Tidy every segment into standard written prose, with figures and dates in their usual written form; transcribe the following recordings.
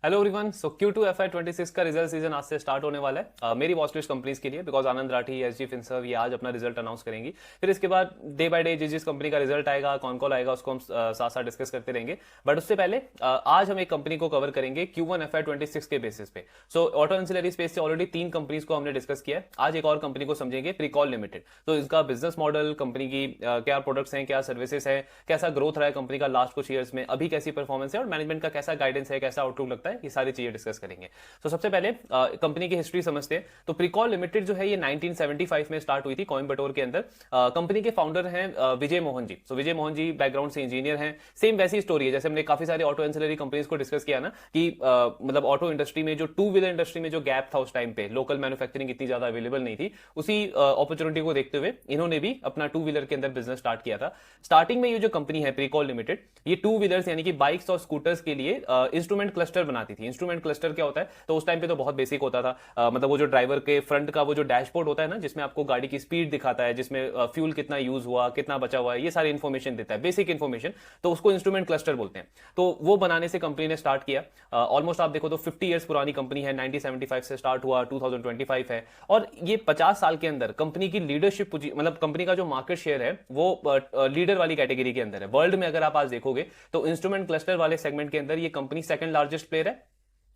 Hello everyone. सो Q2 FY26 का result season आज से स्टार्ट होने वाला है मेरी वॉच लिस्ट कंपनीज के लिए, because Anand Rathi, SG Finserv ये आज अपना रिजल्ट अनाउंस करेंगी। फिर इसके बाद डे बाय डे जिस कंपनी का रिजल्ट आएगा, कौन कॉल आएगा, उसको हम साथ साथ डिस्कस करते रहेंगे। बट उससे पहले आज हम एक कंपनी को कवर करेंगे Q1 FY26 के बेसिस पे। सो ऑटो एंसिलरी स्पेस से ऑलरेडी 3 कंपनीज को हमने डिस्कस किया है। आज एक और कंपनी को समझेंगे, प्रीकॉल लिमिटेड। तो इसका बिजनेस मॉडल, कंपनी की क्या प्रोडक्ट्स हैं, क्या सर्विसेज है, कैसा ग्रोथ रहा है कंपनी का लास्ट कुछ ईयर्स में, अभी कैसी परफॉर्मेंस है और मैनेजमेंट का कैसा गाइडेंस है, कैसा आउटलुक लगता है, ये सारी चीजें डिस्कस करेंगे। तो सबसे पहले कंपनी की हिस्ट्री समझते हैं। तो प्रीकॉल लिमिटेड जो है ये 1975 में स्टार्ट हुई थी कोयंबटूर के अंदर। कंपनी के फाउंडर हैं विजय मोहन जी। सो विजय मोहन जी बैकग्राउंड से इंजीनियर हैं। सेम वैसी स्टोरी है जैसे हमने काफी सारे ऑटो एंसिलरी कंपनीज को डिस्कस किया ना कि मतलब ऑटो इंडस्ट्री में जो टू व्हीलर इंडस्ट्री में जो गैप था उस टाइम पे, लोकल मैन्युफैक्चरिंग इतनी ज्यादा अवेलेबल नहीं थी, उसी अपॉर्चुनिटी को देखते हुए इन्होंने भी अपना टू व्हीलर के अंदर बिजनेस स्टार्ट किया था। स्टार्टिंग में ये जो कंपनी है प्रीकॉल लिमिटेड, ये टू व्हीलर्स यानी कि बाइक्स और स्कूटर्स के लिए इंस्ट्रूमेंट क्लस्टर बनाती थी। इंस्ट्रूमेंट क्लस्टर क्या होता है? तो उस टाइम पे तो बहुत बेसिक होता था। मतलब वो जो ड्राइवर के फ्रंट का वो जो डैशबोर्ड होता है ना, जिसमें आपको गाड़ी की स्पीड दिखाता है, जिसमें फ्यूल कितना यूज हुआ, कितना बचा हुआ है, ये सारी इंफॉर्मेशन देता है, बेसिक इंफॉर्मेशन। तो उसको इंस्ट्रूमेंट क्लस्टर बोलते हैं। तो वो बनाने से कंपनी ने स्टार्ट किया। ऑलमोस्ट आप देखो तो 50 ईयर्स पुरानी कंपनी है। 1975 से स्टार्ट हुआ, 2025 है और ये 50 साल के अंदर कंपनी की लीडरशिप, मतलब कंपनी का जो मार्केट शेयर है वो लीडर वाली कैटेगरी के अंदर है। वर्ल्ड में अगर आप आज देखोगे तो इंस्ट्रूमेंट क्लस्टर वाले सेगमेंट के अंदर ये कंपनी सेकंड लार्जेस्ट प्लेयर है।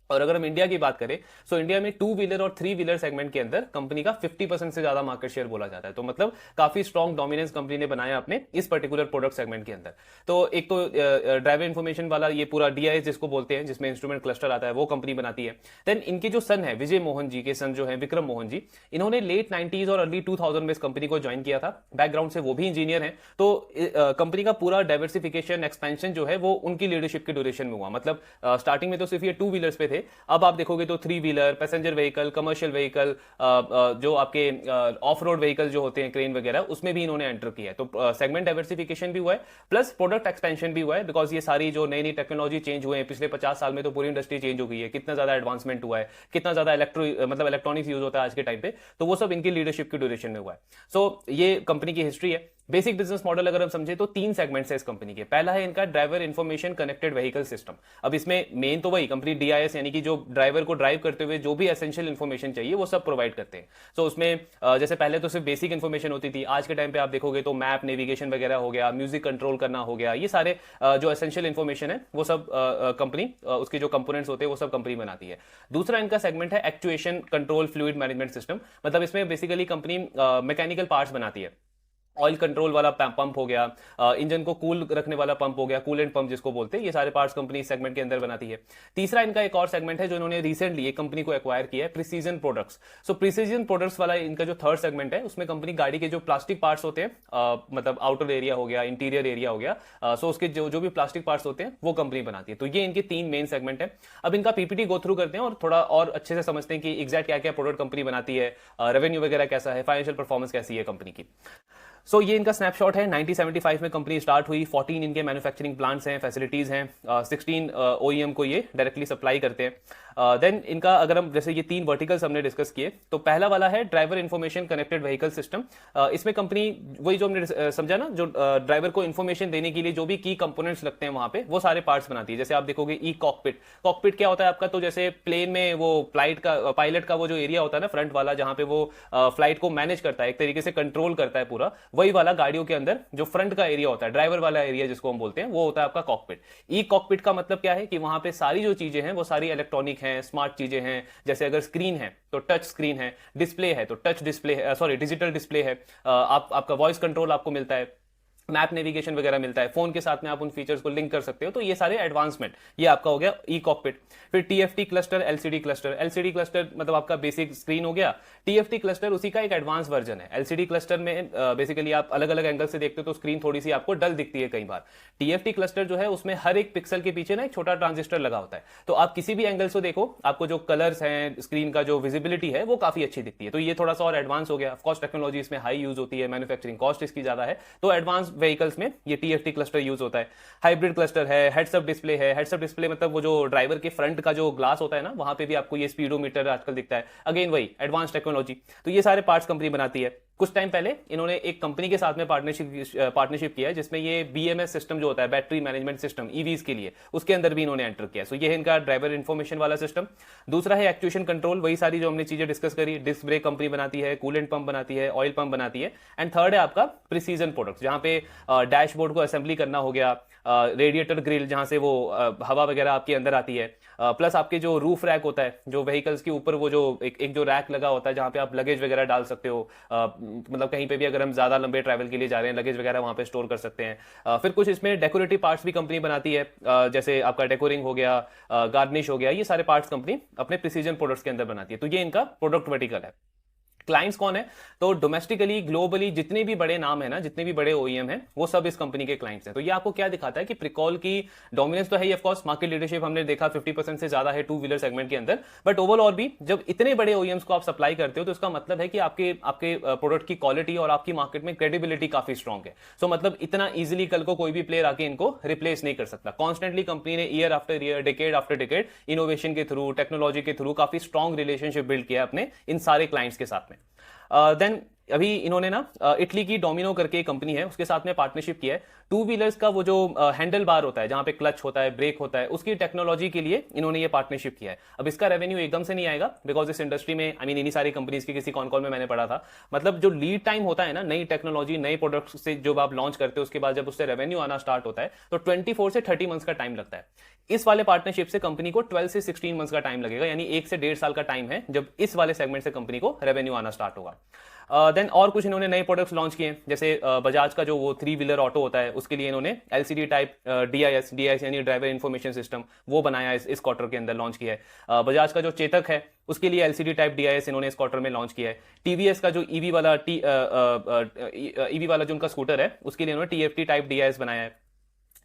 और अगर हम इंडिया की बात करें तो इंडिया में टू व्हीलर और थ्री व्हीलर सेगमेंट के अंदर कंपनी का 50% से ज्यादा मार्केट शेयर बोला जाता है। तो मतलब काफी स्ट्रॉन्ग डोमिनेंस कंपनी ने बनाया अपने इस पर्टिकुलर प्रोडक्ट सेगमेंट के अंदर। तो एक तो ड्राइवर इंफॉर्मेशन वाला ये पूरा डीआईएस जिसको बोलते हैं, जिसमें इंस्ट्रूमेंट क्लस्टर आता है, वो कंपनी बनाती है। देन इनके जो सन है विजय मोहन जी के सन जो है विक्रम मोहन जी, इन्होंने लेट 90s और अर्ली 2000 में इस कंपनी को ज्वाइन किया था। बैकग्राउंड से वो भी इंजीनियर है। तो कंपनी का पूरा डाइवर्सिफिकेशन, एक्सपेंशन जो है वो उनकी लीडरशिप के ड्यूरेशन में हुआ। मतलब स्टार्टिंग में तो सिर्फ ये टू व्हीलर्स पे थे। अब आप देखो तो three wheeler, passenger vehicle, commercial vehicle, जो आपके ऑफ रोड व्हीकल जो होते हैं, क्रेन वगैरह, उसमें भी इन्होंने एंटर किया है। तो सेगमेंट डाइवर्सिफिकेशन भी हुआ है, प्लस प्रोडक्ट एक्सपेंशन भी हुआ है। बिकॉज ये सारी जो नई नई टेक्नोलॉजी चेंज हुए हैं पिछले 50 साल में, तो पूरी इंडस्ट्री चेंज हो गई है। कितना ज्यादा एडवांसमेंट हुआ है, कितना ज्यादा मतलब इलेक्ट्रॉनिक्स यूज होता है आज के टाइम पे, तो वो सब इनकी लीडरशिप के ड्यूरेशन में हुआ है। सो ये कंपनी की हिस्ट्री है। बेसिक बिजनेस मॉडल अगर हम समझे तो 3 सेगमेंट्स है इस कंपनी के। पहला है इनका driver information connected vehicle system. अब इसमें मेन तो वही कंपनी डीआईएस यानी कि जो ड्राइवर को ड्राइव करते हुए जो भी एसेंशियल इंफॉर्मेशन चाहिए वो सब प्रोवाइड करते हैं। सो उसमें जैसे पहले तो सिर्फ बेसिक इंफॉर्मेशन होती थी, आज के टाइम पे आप देखोगे तो मैप, नेविगेशन वगैरह हो गया, म्यूजिक कंट्रोल करना हो गया, ये सारे जो एसेंशियल इंफॉर्मेशन है वो सब कंपनी, उसके जो कंपोनेंट्स होते हैं वो सब कंपनी बनाती है। दूसरा इनका सेगमेंट है actuation control fluid management system. मतलब इसमें बेसिकली कंपनी मैकेनिकल पार्ट्स बनाती है। ऑयल कंट्रोल वाला पंप हो गया, इंजन को कूल रखने वाला पंप हो गया, कूलेंट पंप जिसको बोलते हैं, ये सारे पार्ट्स कंपनी इस सेगमेंट के अंदर बनाती है। तीसरा इनका एक और सेगमेंट है जो इन्होंने रिसेंटली एक कंपनी को एक्वायर किया है, प्रिसीजन प्रोडक्ट्स। सो प्रिसीजन प्रोडक्ट्स वाला इनका जो थर्ड सेगमेंट है, उसमें कंपनी गाड़ी के जो प्लास्टिक पार्ट्स होते हैं, मतलब आउटर एरिया हो गया, इंटीरियर एरिया हो गया, सो उसके जो भी प्लास्टिक पार्ट्स होते हैं वो कंपनी बनाती है। तो ये इनके 3 मेन सेगमेंट है। अब इनका पीपीटी गो थ्रू करते हैं और थोड़ा और अच्छे से समझते हैं कि एग्जैक्ट क्या क्या प्रोडक्ट कंपनी बनाती है, रेवेन्यू वगैरह कैसा है, फाइनेंशियल परफॉर्मेंस कैसी है कंपनी की। सो ये इनका स्नैपशॉट है। 1975 में कंपनी स्टार्ट हुई। 14 इनके मैन्युफैक्चरिंग प्लांट्स हैं, फैसिलिटीज हैं। 16 ओईएम को ये डायरेक्टली सप्लाई करते हैं। देन इनका अगर हम जैसे ये 3 वर्टिकल्स हमने डिस्कस किए, तो पहला वाला है driver information connected vehicle system. इसमें कंपनी वही जो हमने समझा ना, जो ड्राइवर को इंफॉर्मेशन देने के लिए जो भी की कंपोनेंट्स लगते हैं वहां पे, वो सारे पार्ट्स बनाती है। जैसे आप देखोगे ई कॉकपिट। कॉकपिट क्या होता है आपका? तो जैसे प्लेन में वो फ्लाइट का पायलट का वो जो एरिया होता है ना फ्रंट वाला, जहां पे वो फ्लाइट को मैनेज करता है, एक तरीके से कंट्रोल करता है पूरा, वही वाला गाड़ियों के अंदर जो फ्रंट का एरिया होता है, ड्राइवर वाला एरिया जिसको हम बोलते हैं, वो होता है आपका कॉकपिट। ई कॉकपिट का मतलब क्या है कि वहां पे सारी जो चीजें हैं वो सारी इलेक्ट्रॉनिक हैं, स्मार्ट चीजें हैं। जैसे अगर स्क्रीन है तो टच स्क्रीन है, डिस्प्ले है तो टच डिस्प्ले है, सॉरी डिजिटल डिस्प्ले है, आपका वॉइस कंट्रोल आपको मिलता है, मैप नेविगेशन वगैरह मिलता है, फोन के साथ में आप उन फीचर्स को लिंक कर सकते हो। तो ये सारे एडवांसमेंट, ये आपका हो गया ई कॉकपिट। फिर TFT cluster, LCD cluster. LCD cluster मतलब आपका बेसिक स्क्रीन हो गया। टीएफटी क्लस्टर उसी का एक एडवांस वर्जन है। एलसीडी क्लस्टर में बेसिकली आप अलग अलग एंगल से देखते हो तो स्क्रीन थोड़ी सी आपको डल दिखती है कई बार। टीएफटी क्लस्टर जो है उसमें हर एक पिक्सल के पीछे ना एक छोटा ट्रांजिस्टर लगा होता है। तो आप किसी भी एंगल से देखो, आपको जो कलर्स हैं, स्क्रीन का जो विजिबिलिटी है वो काफी अच्छी दिखती है। तो ये थोड़ा सा और एडवांस हो गया। ऑफकोर्स टेक्नोलॉजी इसमें हाई यूज होती है, मैन्युफैक्चरिंग कॉस्ट इसकी ज्यादा है, तो एडवांस व्हीकल्स में ये टीएफटी क्लस्टर यूज होता है। हाइब्रिड क्लस्टर है, हेड्सअप डिस्प्ले है। हेड्सअप डिस्प्ले मतलब वो जो ड्राइवर के फ्रंट का जो ग्लास होता है ना, वहां पे भी आपको ये स्पीडोमीटर आजकल दिखता है। अगेन वही एडवांस टेक्नोलॉजी। तो ये सारे पार्ट्स कंपनी बनाती है। कुछ टाइम पहले इन्होंने एक कंपनी के साथ में पार्टनरशिप किया है जिसमें ये BMS सिस्टम जो होता है, बैटरी मैनेजमेंट सिस्टम ईवीज के लिए, उसके अंदर भी इन्होंने एंटर किया। सो ये है इनका ड्राइवर इन्फॉर्मेशन वाला सिस्टम। दूसरा है एक्चुएशन कंट्रोल, वही सारी जो हमने चीजें डिस्कस करी, डिस्क ब्रेक कंपनी बनाती है, कूलेंट पंप बनाती है, ऑयल पंप बनाती है। एंड थर्ड है आपका प्रिसीजन प्रोडक्ट्स, जहां पे डैशबोर्ड को असेंबली करना हो गया, रेडिएटर ग्रिल जहां से वो हवा वगैरह आपके अंदर आती है, प्लस आपके जो रूफ रैक होता है, जो व्हीकल्स के ऊपर वो जो एक जो रैक लगा होता है जहां पे आप लगेज वगैरह डाल सकते हो, मतलब कहीं पे भी अगर हम ज्यादा लंबे ट्रैवल के लिए जा रहे हैं, लगेज वगैरह वहां पे स्टोर कर सकते हैं। फिर कुछ इसमें डेकोरेटिव पार्ट्स भी कंपनी बनाती है, जैसे आपका डेकोरिंग हो गया, गार्निश हो गया, ये सारे पार्ट्स कंपनी अपने प्रिसीजन प्रोडक्ट्स के अंदर बनाती है। तो ये इनका प्रोडक्ट वर्टिकल है। क्लाइंट्स कौन है? तो डोमेस्टिकली ग्लोबली जितने भी बड़े नाम है ना, जितने भी बड़े OEM हैं, वो सब इस कंपनी के क्लाइंट्स हैं। तो ये आपको क्या दिखाता है कि प्रिकॉल की डोमिनेंस तो है ही, ऑफ कोर्स मार्केट लीडरशिप हमने देखा 50% से ज्यादा है टू व्हीलर सेगमेंट के अंदर, बट ओवरऑल भी जब इतने बड़े OEMs को आप सप्लाई करते हो तो इसका मतलब है कि आपके प्रोडक्ट की क्वालिटी और आपकी मार्केट में क्रेडिबिलिटी काफी स्ट्रॉन्ग है। सो मतलब इतना इजिली कल को कोई भी प्लेयर आके इनको रिप्लेस नहीं कर सकता। कॉन्स्टेंटली कंपनी ने year after year, decade after decade innovation के थ्रू, टेक्नोलॉजी के थ्रू काफी स्ट्रॉन्ग रिलेशनशिप बिल्ड किया अपने इन सारे क्लाइंट्स के साथ में। देन अभी इन्होंने ना इटली की डोमिनो करके कंपनी है, उसके साथ में पार्टनरशिप किया है। टू व्हीलर्स का वो जो हैंडल बार होता है, जहां पे क्लच होता है, ब्रेक होता है, उसकी टेक्नोलॉजी के लिए इन्होंने ये पार्टनरशिप किया है। अब इसका रेवेन्यू एकदम से नहीं आएगा, बिकॉज इस इंडस्ट्री में इन्हीं सारी कंपनीज की किसी कॉन कॉल में मैंने पढ़ा था, मतलब जो लीड टाइम होता है ना, नई टेक्नोलॉजी, नए प्रोडक्ट से जब आप लॉन्च करते हो, उसके बाद जब उससे रेवेन्यू आना स्टार्ट होता है तो 24 से 30 मंथ्स का टाइम लगता है। इस वाले पार्टनरशिप से कंपनी को 12 से 16 मंथ्स का टाइम लगेगा, यानी 1 से 1.5 साल का टाइम है जब इस वाले सेगमेंट से कंपनी को रेवेन्यू आना स्टार्ट होगा। देन और कुछ इन्होंने नए प्रोडक्ट्स लॉन्च किए, जैसे बजाज का जो वो 3 व्हीलर ऑटो होता है, उसके लिए इन्होंने LCD टाइप DIS यानी ड्राइवर इन्फॉर्मेशन सिस्टम, वो बनाया इस क्वार्टर के अंदर लॉन्च किया है। बजाज का जो चेतक है, उसके लिए LCD टाइप DIS इन्होंने इस क्वार्टर में लॉन्च किया है। TVS का जो EV वाला जो उनका स्कूटर है, उसके लिए इन्होंने TFT टाइप DIS बनाया है।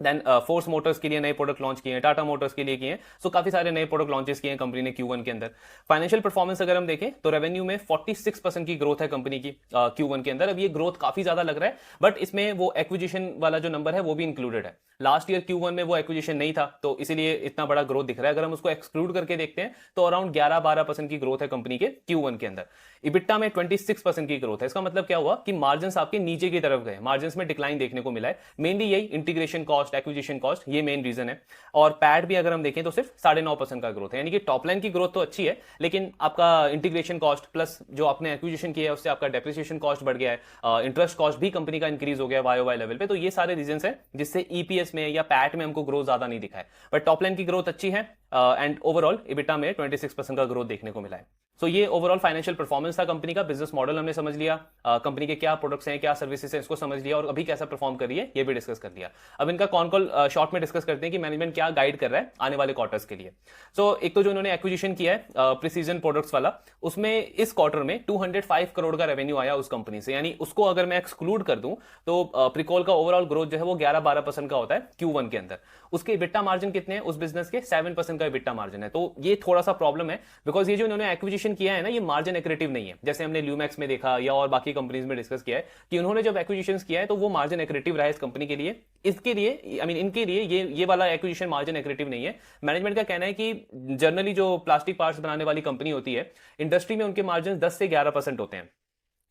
देन फोर्स मोटर्स के लिए नए प्रोडक्ट लॉन्च किए हैं, टाटा मोटर्स के लिए किए हैं। सो काफी सारे नए प्रोडक्ट लॉन्चेस किए हैं कंपनी ने Q1 के अंदर। फाइनेंशियल परफॉर्मेंस अगर हम देखें तो रेवेन्यू में 46% की ग्रोथ है कंपनी की Q1 के अंदर। अब ये ग्रोथ काफी ज्यादा लग रहा है, बट इसमें वो एक्विजिशन वाला जो नंबर है वो भी इंक्लूडेड है। लास्ट ईयर Q1 में वो एक्विजिशन नहीं था, तो इसीलिए इतना बड़ा ग्रोथ दिख रहा है। अगर हम उसको एक्सक्लूड करके देखते हैं तो अराउंड 11-12% की ग्रोथ है कंपनी के Q1 के अंदर। इबिट्टा में 26% की ग्रोथ है। इसका मतलब क्या हुआ कि मार्जिन्स आपके नीचे की तरफ गए, मार्जिन्स में डिक्लाइन देखने को मिला है। मेनली यही इंटीग्रेशन कॉस्ट, एक्विजिशन कॉस्ट, ये मेन रीजन है। और पैट भी अगर हम देखें तो सिर्फ 9.5% का ग्रोथ है, यानी कि टॉप लाइन की ग्रोथ तो अच्छी है, लेकिन आपका इंटीग्रेशन कॉस्ट प्लस जो आपने एक्विजिशन किया है उससे आपका डेप्रिसिएशन कॉस्ट बढ़ गया है, इंटरेस्ट कॉस्ट भी कंपनी का इंक्रीज हो गया YoY लेवल पे। तो ये सारे रीजन है जिससे EPS में या पैट में हमको ग्रोथ ज्यादा नहीं दिखा है, बट टॉप लाइन की ग्रोथ अच्छी है एंड ओवरऑल इबिटा में 26% का ग्रोथ देखने को मिला है। सो ये ओवरऑल फाइनेंशियल परफॉर्मेंस था कंपनी का। बिजनेस मॉडल हमने समझ लिया, कंपनी के क्या प्रोडक्ट्स हैं, क्या सर्विसेज हैं, इसको समझ लिया, और अभी कैसा परफॉर्म कर रही है ये भी डिस्कस कर लिया। अब इनका कॉन कॉल शॉर्ट में डिस्कस करते हैं कि मैनेजमेंट क्या गाइड कर रहा है आने वाले क्वार्टर्स के लिए। सो एक तो जो इन्होंने एक्विजिशन किया है प्रिसीजन प्रोडक्ट्स वाला, उसमें इस क्वार्टर में 205 करोड़ का रेवेन्यू आया उस कंपनी से, यानी उसको अगर मैं एक्सक्लूड कर दूं तो प्रिकॉल का ओवरऑल ग्रोथ जो है वो 11-12% का होता है Q1 के अंदर। उसके इबिट्टा मार्जिन कितने हैं उस बिजनेस के? 7% का इबिट्टा मार्जिन है। तो ये थोड़ा सा प्रॉब्लम है, बिकॉज ये जो इन्होंने एक्विजिशन किया है ना, ये मार्जिन एक्रेटिव नहीं है। जैसे हमने ल्यूमैक्स में देखा या और बाकी कंपनीज में डिस्कस किया है कि उन्होंने जब एक्विजिशन किया है तो वो मार्जिन एक्रेटिव रहा है इस कंपनी के लिए। इसके लिए इनके लिए ये वाला एक्विजिशन मार्जिन एक्रेटिव नहीं है। मैनेजमेंट का कहना है कि जनरली जो प्लास्टिक पार्ट्स बनाने वाली कंपनी होती है इंडस्ट्री में, उनके मार्जिन 10 से 11% होते हैं।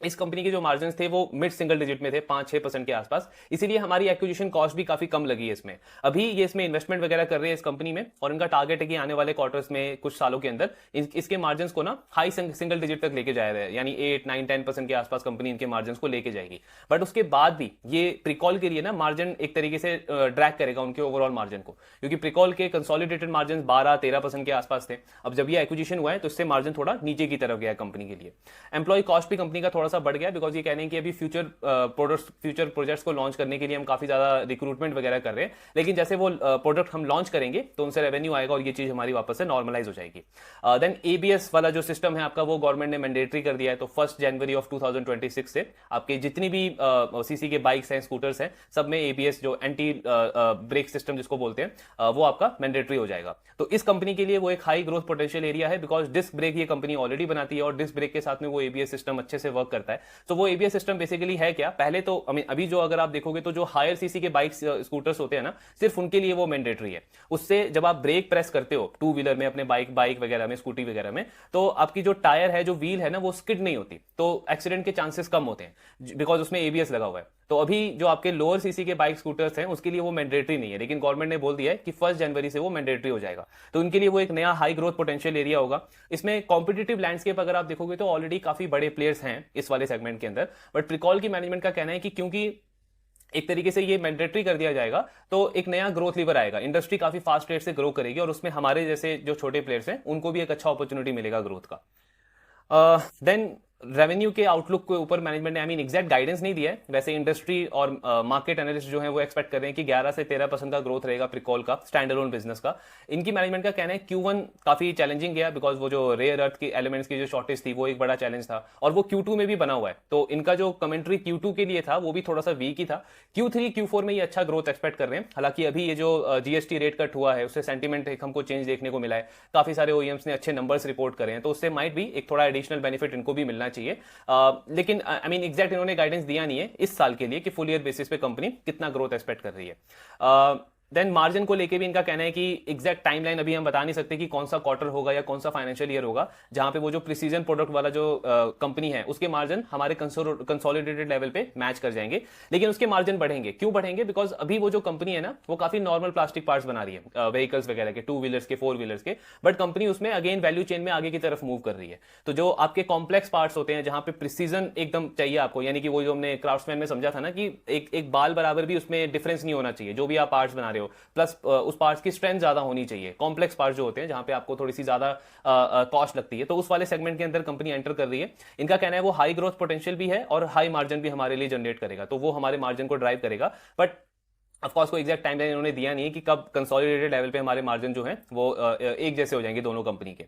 इस कंपनी के जो मार्जिन थे वो मिड सिंगल डिजिट में थे, 5-6% के आसपास। इसीलिए हमारी एक्विजिशन कॉस्ट भी काफी कम लगी है इसमें। अभी ये इसमें इन्वेस्टमेंट वगैरह कर रहे हैं इस कंपनी में, और इनका टारगेट है कि आने वाले क्वार्टर्स में कुछ सालों के अंदर इसके मार्जिन को ना हाई सिंगल डिजिट तक लेके जाया है, यानी 8-9-10% के आसपास कंपनी इनके मार्जिन को लेके जाएगी। बट उसके बाद भी ये प्रिकॉल के लिए ना मार्जिन एक तरीके से ड्रैग करेगा उनके ओवरऑल मार्जिन को, क्योंकि प्रिकॉल के कंसोलिडेटेड मार्जिन 12-13% के आसपास थे। अब जब ये एक्विजिशन हुआ है तो इससे मार्जिन थोड़ा नीचे की तरफ गया कंपनी के लिए। एम्प्लॉय कॉस्ट भी कंपनी का थोड़ा सा बढ़ गया, बिकॉज ये कहने कि अभी फ्यूचर प्रोजेक्ट्स को लॉन्च करने के लिए हम काफी ज्यादा रिक्रूटमेंट वगैरह कर रहे हैं, लेकिन जैसे वो प्रोडक्ट हम लॉन्च करेंगे तो उनसे रेवेन्यू आएगा और ये चीज हमारी वापस से नॉर्मलाइज हो जाएगी। देन ABS वाला जो सिस्टम है आपका, वो गवर्नमेंट ने मैंडेटरी कर दिया है। तो 1 जनवरी 2026 से आपके जितनी भी सीसी के बाइक्स हैं, स्कूटर्स हैं, सब में ABS जो एंटी ब्रेक सिस्टम जिसको बोलते हैं वो आपका मैंडेटरी हो जाएगा। तो इस कंपनी के लिए वो एक हाई ग्रोथ पोटेंशियल एरिया है, बिकॉज डिस्क ब्रेक ये कंपनी ऑलरेडी बनाती है और डिस्क ब्रेक के साथ में वो ABS सिस्टम अच्छे से वर्क करता है। तो वो एबीएस सिस्टम बेसिकली है क्या, पहले तो अभी जो अगर आप देखोगे तो जो हायर सीसी के बाइक स्कूटर्स होते हैं ना, सिर्फ उनके लिए वो मैंडेटरी है। उससे जब आप ब्रेक प्रेस करते हो टू व्हीलर में, अपने बाइक वगैरह में, स्कूटी वगैरह में, तो आपकी जो टायर है, जो व्हील है ना, वो स्किड नहीं होती, तो एक्सीडेंट के चांसेस कम होते हैं बिकॉज उसमें एबीएस लगा हुआ है। तो अभी जो आपके लोअर सीसी के बाइक स्कूटर्स हैं उसके लिए वो मैंडेटरी नहीं है, लेकिन गवर्नमेंट ने बोल दिया है कि 1 जनवरी से वो मैंडेटरी हो जाएगा। तो उनके लिए वो एक नया हाई ग्रोथ पोटेंशियल एरिया होगा। इसमें कॉम्पिटिटिव लैंडस्केप अगर आप देखोगे तो ऑलरेडी काफी बड़े प्लेयर्स हैं इस वाले सेगमेंट के अंदर, बट प्रिकॉल की मैनेजमेंट का कहना है कि क्योंकि एक तरीके से ये मैंडेटरी कर दिया जाएगा तो एक नया ग्रोथ लीवर आएगा, इंडस्ट्री काफी फास्ट रेट से ग्रो करेगी और उसमें हमारे जैसे जो छोटे प्लेयर्स हैं उनको भी एक अच्छा अपॉर्चुनिटी मिलेगा ग्रोथ का। देन रेवेन्यू के आउटलुक के ऊपर मैनेजमेंट ने एग्जैक्ट गाइडेंस नहीं दिया है, वैसे इंडस्ट्री और मार्केट एनालिस्ट जो है वो एक्सपेक्ट कर रहे हैं कि 11 से 13% का ग्रोथ रहेगा प्रिकॉल का स्टैंड अलोन बिजनेस का। इनकी मैनेजमेंट का कहना है Q1 काफी चैलेंजिंग गया बिकॉज वो जो रेयर अर्थ की एलिमेंट्स की जो शॉर्टेज थी वो एक बड़ा चैलेंज था, और वो Q2 में भी बना हुआ है। तो इनका जो कमेंट्री Q2 के लिए था वो भी थोड़ा सा वीक ही था। Q3 Q4 में ये अच्छा ग्रोथ एक्सपेक्ट कर रहे हैं। हालांकि अभी ये जो जीएसटी रेट कट हुआ है उससे सेंटीमेंट एक हमको चेंज देखने को मिला है, काफी सारे ओईएम्स ने अच्छे नंबर्स रिपोर्ट करे हैं, तो उससे माइट भी एक थोड़ा एडिशनल बेनिफिट इनको भी मिलना चाहिए। लेकिन एग्जैक्ट इन्होंने गाइडेंस दिया नहीं है इस साल के लिए कि फुल ईयर बेसिस पे कंपनी कितना ग्रोथ एक्सपेक्ट कर रही है। देन मार्जिन को लेके भी इनका कहना है कि एग्जैक्ट टाइमलाइन अभी हम बता नहीं सकते कि कौन सा क्वार्टर होगा या कौन सा फाइनेंशियल ईयर होगा जहां पे वो जो प्रिसीजन प्रोडक्ट वाला जो कंपनी है उसके मार्जिन हमारे कंसोलिडेटेड लेवल पे मैच कर जाएंगे, लेकिन उसके मार्जिन बढ़ेंगे। क्यों बढ़ेंगे? बिकॉज अभी वो जो कंपनी है ना वो काफी नॉर्मल प्लास्टिक पार्ट्स बना रही है व्हीकल्स वगैरह के, 2 व्हीलर्स के, 4 व्हीलर्स के, बट कंपनी उसमें अगेन वैल्यू चेन में आगे की तरफ मूव कर रही है। तो जो आपके कॉम्प्लेक्स पार्ट्स होते हैं जहां पे प्रिसीजन एकदम चाहिए आपको, यानी कि वो जो हमने क्राफ्ट्समैन में समझा था ना कि एक बाल बराबर भी उसमें डिफरेंस नहीं होना चाहिए जो भी आप पार्ट्स बना रहे हो, प्लस उस पार्ट्स की स्ट्रेंथ ज्यादा होनी चाहिए। कॉम्प्लेक्स पार्ट्स जो होते हैं जहां पे आपको थोड़ी सी ज्यादा कॉस्ट लगती है, तो उस वाले सेगमेंट के अंदर कंपनी एंटर कर रही है। इनका कहना है वो हाई ग्रोथ पोटेंशियल भी है और हाई मार्जिन भी हमारे लिए जनरेट करेगा, तो वो हमारे मार्जिन को ड्राइव करेगा। बट ऑफकोर्स कोई एग्जैक्ट टाइमलाइन इन्होंने दिया नहीं है कि कब कंसोलिडेटेड लेवल पे हमारे मार्जिन जो है वो एक जैसे हो जाएंगे दोनों कंपनी के।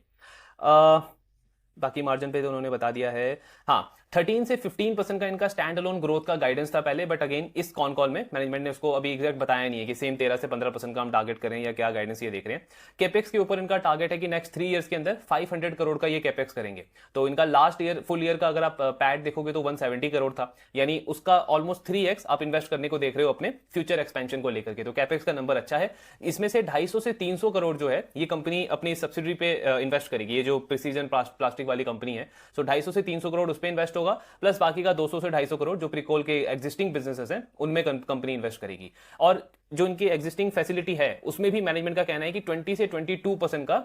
बाकी मार्जिन पे तो उन्होंने बता दिया है। हाँ, 13 से 15% का इनका स्टैंड अलोन ग्रोथ का गाइडेंस था पहले, बट अगेन इस कॉन कॉल में मैनेजमेंट ने उसको अभी एग्जैक्ट बताया नहीं है कि सेम 13 से 15% का हम टारगेट करें या क्या गाइडेंस ये देख रहे हैं। कैपेक्स के ऊपर इनका टारगेट है कि नेक्स्ट 3 इयर्स के अंदर 500 करोड़ का ये कैपेक्स करेंगे। तो इनका लास्ट ईयर फुल ईयर का अगर आप पैड देखोगे तो 170 करोड़ था, यानी उसका ऑलमोस्ट 3x आप इन्वेस्ट करने को देख रहे हो अपने फ्यूचर एक्सपेंशन को लेकर के। तो कैपेक्स का नंबर अच्छा है। इसमें से 250 से 300 करोड़ जो है ये कंपनी अपनी सब्सिडरी पे इन्वेस्ट करेगी, ये जो प्रिसीजन प्लास्टिक वाली कंपनी है। सो 250 से 300 करोड़ उस पर इन्वेस्ट होगा, प्लस बाकी का 200 से 250 करोड़ जो प्रिकोल के एग्जिस्टिंग बिजनेसेस हैं उनमें कंपनी इन्वेस्ट करेगी। और जो इनकी एग्जिस्टिंग फैसिलिटी है उसमें भी मैनेजमेंट का कहना है कि 20 से 22% का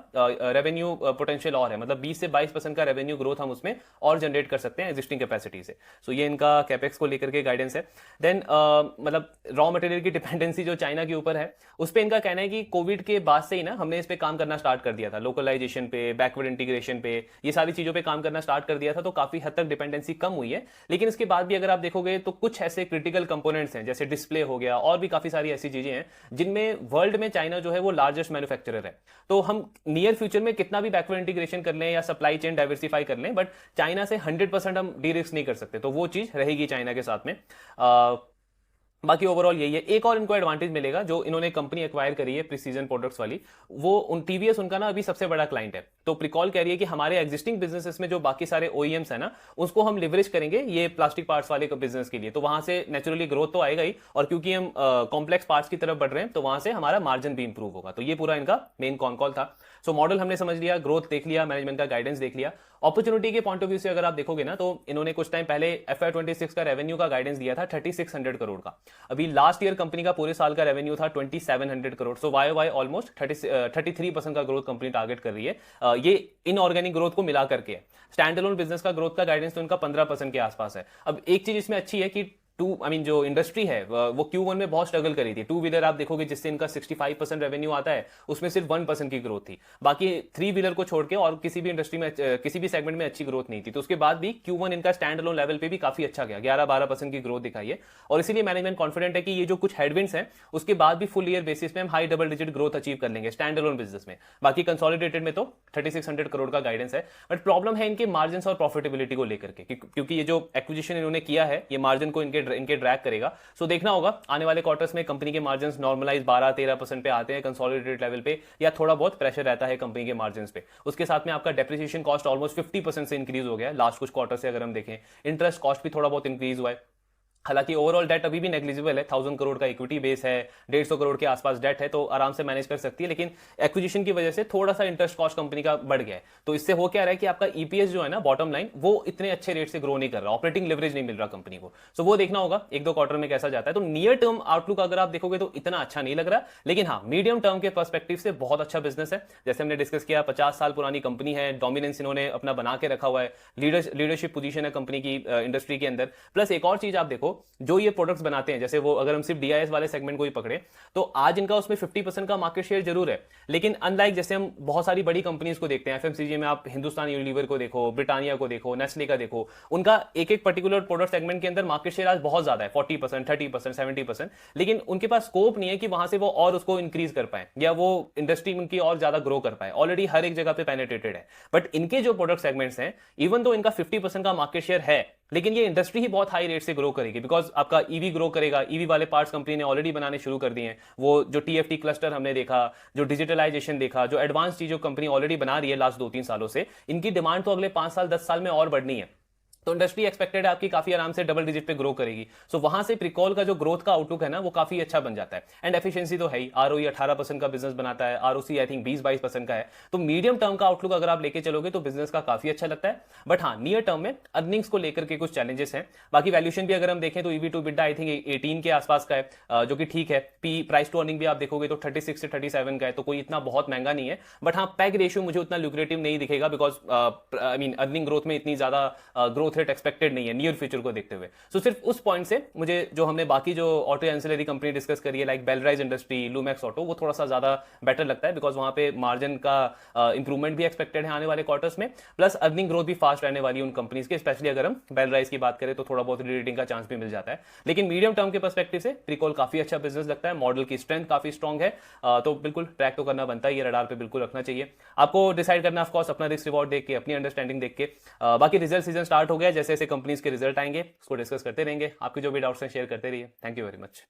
रेवेन्यू पोटेंशियल और है, मतलब 20 से 22% का रेवेन्यू ग्रोथ हम उसमें और जनरेट कर सकते हैं एग्जिस्टिंग कैपेसिटी से। सो ये इनका कैपेक्स को लेकर के गाइडेंस है। देन मतलब रॉ मटेरियल की डिपेंडेंसी जो चाइना के ऊपर है उस पर इनका कहना है कि कोविड के बाद से ही ना हमने इस पे काम करना स्टार्ट कर दिया था, लोकलाइजेशन पे, बैकवर्ड इंटीग्रेशन पे, ये सारी चीजों पे काम करना स्टार्ट कर दिया था, तो काफी हद तक डिपेंडेंसी कम हुई है। लेकिन इसके बाद भी अगर आप देखोगे तो कुछ ऐसे क्रिटिकल कंपोनेंट्स हैं जैसे डिस्प्ले हो गया और भी काफी सारी ऐसी चीजें हैं जिनमें वर्ल्ड में चाइना जो है वो लार्जेस्ट मैन्युफैक्चरर है। तो हम नियर फ्यूचर में कितना भी बैकवर्ड इंटीग्रेशन कर लें या सप्लाई चेन डाइवर्सिफाई कर लें, बट चाइना से 100% हम डी रिस्क नहीं कर सकते, तो वो चीज रहेगी चाइना के साथ में। बाकी ओवरऑल यही है। एक और इनको एडवांटेज मिलेगा जो इन्होंने कंपनी एक्वायर करी है प्रिसीजन प्रोडक्ट्स वाली, वो टीवीएस उनका ना अभी सबसे बड़ा क्लाइंट है। तो प्रिकॉल कह रही है कि हमारे एग्जिस्टिंग बिजनेसेस में जो बाकी सारे ओईएम्स है ना उसको हम लिवरेज करेंगे ये प्लास्टिक पार्ट्स वाले बिजनेस के लिए, तो वहां से नेचुरली ग्रोथ तो आएगा ही, और क्योंकि हम कॉम्प्लेक्स पार्ट्स की तरफ बढ़ रहे हैं तो वहां से हमारा मार्जिन भी इंप्रूव होगा। तो ये पूरा इनका मेन कॉन कॉल था। सो मॉडल हमने समझ लिया, ग्रोथ देख लिया, मैनेजमेंट का गाइडेंस देख लिया। अपॉर्चुनिटी के पॉइंट ऑफ व्यू से अगर आप देखोगे ना तो इन्होंने कुछ टाइम पहले FY26 का रेवेन्यू का गाइडेंस दिया था 3600 करोड़ का। अभी लास्ट ईयर कंपनी का पूरे साल का रेवेन्यू था 2700 करोड़। सो वाई ऑलमोस्ट 33% का ग्रोथ कंपनी टारगेट कर रही है। ये इनऑर्गेनिक ग्रोथ को मिला करके है। स्टैंड अलोन बिजनेस का ग्रोथ का गाइडेंस तो इनका 15% के आसपास है। अब एक चीज इसमें अच्छी है कि जो इंडस्ट्री है वो Q1 में बहुत स्ट्रगल करी थी। 2 व्हीलर आप देखोगे जिससे इनका 65% रेवेन्यू आता है उसमें सिर्फ 1% की ग्रोथ थी, बाकी 3 व्हीलर को छोड़ के और किसी भी इंडस्ट्री में किसी भी सेगमेंट में अच्छी ग्रोथ नहीं थी। तो उसके बाद भी Q1 इनका स्टैंड अलोन लेवल पे भी काफी अच्छा गया, 11-12% की ग्रोथ दिखाई है। और इसीलिए मैनेजमेंट कॉन्फिडेंट है कि ये जो कुछ हेडविंड्स हैं उसके बाद भी फुल ईयर बेसिस में हम high double digit growth achieve कर लेंगे स्टैंड अलोन बिजनेस में। बाकी कंसोलिडेटेड में तो 3600 करोड़ का गाइडेंस है, बट प्रॉब्लम है इनके मार्जिन और प्रॉफिटेबिलिटी को लेकर के, क्योंकि ये जो एक्विजिशन इन्होंने किया है ये मार्जिन को इनके इनके ड्रैग करेगा। सो देखना होगा आने वाले क्वार्टर्स में कंपनी के मार्जिन नॉर्मलाइज 12-13% पे आते हैं कंसोलिडेटेड लेवल पे, या थोड़ा बहुत प्रेशर रहता है कंपनी के मार्जिन पे। उसके साथ में आपका डेप्रिसिएशन कॉस्ट ऑलमोस्ट 50% से इंक्रीज हो गया है लास्ट कुछ क्वार्टर से अगर हम देखें। इंटरेस्ट कॉस्ट भी थोड़ा बहुत इंक्रीज हुआ है। हालांकि ओवरऑल डेट अभी भी नेग्लिजिबल है, 1000 करोड़ का इक्विटी बेस है, 150 करोड़ के आसपास डेट है, तो आराम से मैनेज कर सकती है। लेकिन एक्विजिशन की वजह से थोड़ा सा इंटरेस्ट कॉस्ट कंपनी का बढ़ गया है। तो इससे हो क्या रहा है कि आपका ईपीएस जो है ना, बॉटम लाइन, वो इतने अच्छे रेट से ग्रो नहीं कर रहा, ऑपरेटिंग लिवरेज नहीं मिल रहा कंपनी को। सो वो देखना होगा 1-2 क्वार्टर में कैसा जाता है। तो नियर टर्म आउटलुक अगर आप देखोगे तो इतना अच्छा नहीं लग रहा, लेकिन हाँ मीडियम टर्म के पर्सपेक्टिव से बहुत अच्छा बिजनेस है। जैसे हमने डिस्कस किया, 50 साल पुरानी कंपनी है, डोमिनेंस इन्होंने अपना बना के रखा हुआ है, लीडरशिप पोजीशन है कंपनी की इंडस्ट्री के अंदर। प्लस एक और चीज आप देखो, जो ये प्रोडक्ट्स बनाते हैं, जैसे वो अगर हम सिर्फ डीआईएस वाले सेगमेंट को ही पकड़े तो आज इनका उसमें 50% का मार्केट शेयर जरूर है। लेकिन अनलाइक जैसे हम बहुत सारी बड़ी कंपनीज को देखते हैं, एफएमसीजी में आप हिंदुस्तान यूनिलीवर को देखो, ब्रिटानिया को देखो, नेस्ले का देखो, उनका एक एक पर्टिकुलर प्रोडक्ट सेगमेंट के अंदर मार्केट शेयर आज बहुत ज्यादा है, 40%, 30%, 70%। लेकिन उनके पास स्कोप नहीं है कि वहां से वो और उसको इंक्रीज कर पाए या वो इंडस्ट्री उनकी और ज्यादा ग्रो कर पाए। ऑलरेडी हर एक जगह पे पेनिट्रेटेड है। बट इनके जो प्रोडक्ट सेगमेंट्स हैं, इवन तो इनका 50% का मार्केट शेयर है, लेकिन ये इंडस्ट्री ही बहुत हाई रेट से ग्रो करेगी, बिकॉज आपका ईवी ग्रो करेगा। ईवी वाले पार्ट्स कंपनी ने ऑलरेडी बनाने शुरू कर दिए हैं। वो जो टीएफटी क्लस्टर हमने देखा, जो डिजिटलाइजेशन देखा, जो एडवांस चीजों कंपनी ऑलरेडी बना रही है लास्ट 2-3 सालों से, इनकी डिमांड तो अगले 5 साल 10 साल में और बढ़नी है। तो इंडस्ट्री एक्सपेक्टेड है आपकी काफी आराम से डबल डिजिट पे ग्रो करेगी। सो वहां से प्रिकॉल का जो ग्रोथ का आउटलुक है ना, वो काफी अच्छा बन जाता है। एंड एफिशिएंसी तो है ही, आरओई 18% का बिजनेस बनाता है, आरओसी आई थिंक 20-22% का है। तो मीडियम टर्म का आउटलुक अगर आप लेके चलोगे तो बिजनेस का काफी अच्छा लगता है। बट हाँ, नियर टर्म में अर्निंग्स को लेकर के कुछ चैलेंजेस हैं। बाकी वैल्यूएशन भी अगर हम देखें तो EV to Bida I think 18 के आसपास का है, जो कि ठीक है। पी प्राइस टू अर्निंग भी आप देखोगे तो 36 से 37 का है, तो कोई इतना बहुत महंगा नहीं है। बट हाँ, पैग रेशियो मुझे उतना ल्यूक्रेटिव नहीं दिखेगा, because I mean earning growth में इतनी ज्यादा ग्रोथ रेट एक्सपेक्टेड नहीं है नियर फ्यूचर को देखते हुए। सो सिर्फ उस पॉइंट से मुझे जो हमने बाकी जो ऑटो एंसिलरी कंपनी डिस्कस करी है, लाइक बेलराइज इंडस्ट्री, लूमैक्स ऑटो, वो थोड़ा सा ज्यादा बेटर लगता है, बिकॉज वहां पे मार्जिन का इंप्रूवमेंट भी एक्सपेक्टेड है आने वाले क्वार्टर्स में, प्लस अर्निंग ग्रोथ भी फास्ट रहने वाली है उन कंपनीज के। स्पेशली अगर हम बेलराइज की बात करें तो थोड़ा बहुत रीरेटिंग का चांस भी मिल जाता है। लेकिन मीडियम टर्म के पर्सपेक्टिव से प्रिकॉल काफी अच्छा बिजनेस लगता है, मॉडल की स्ट्रेंथ काफी स्ट्रॉग है। तो बिल्कुल ट्रैक तो करना बनता है, ये रडार पे बिल्कुल रखना चाहिए। आपको डिसाइड करना ऑफकोर्स अपना रिस्क रिवॉर्ड देख के, अपनी अंडरस्टैंडिंग देख के। बाकी रिजल्ट सीजन स्टार्ट हो गया, जैसे जैसे कंपनीज के रिजल्ट आएंगे उसको डिस्कस करते रहेंगे। आपके जो भी डाउट्स हैं शेयर करते रहिए। Thank you very much.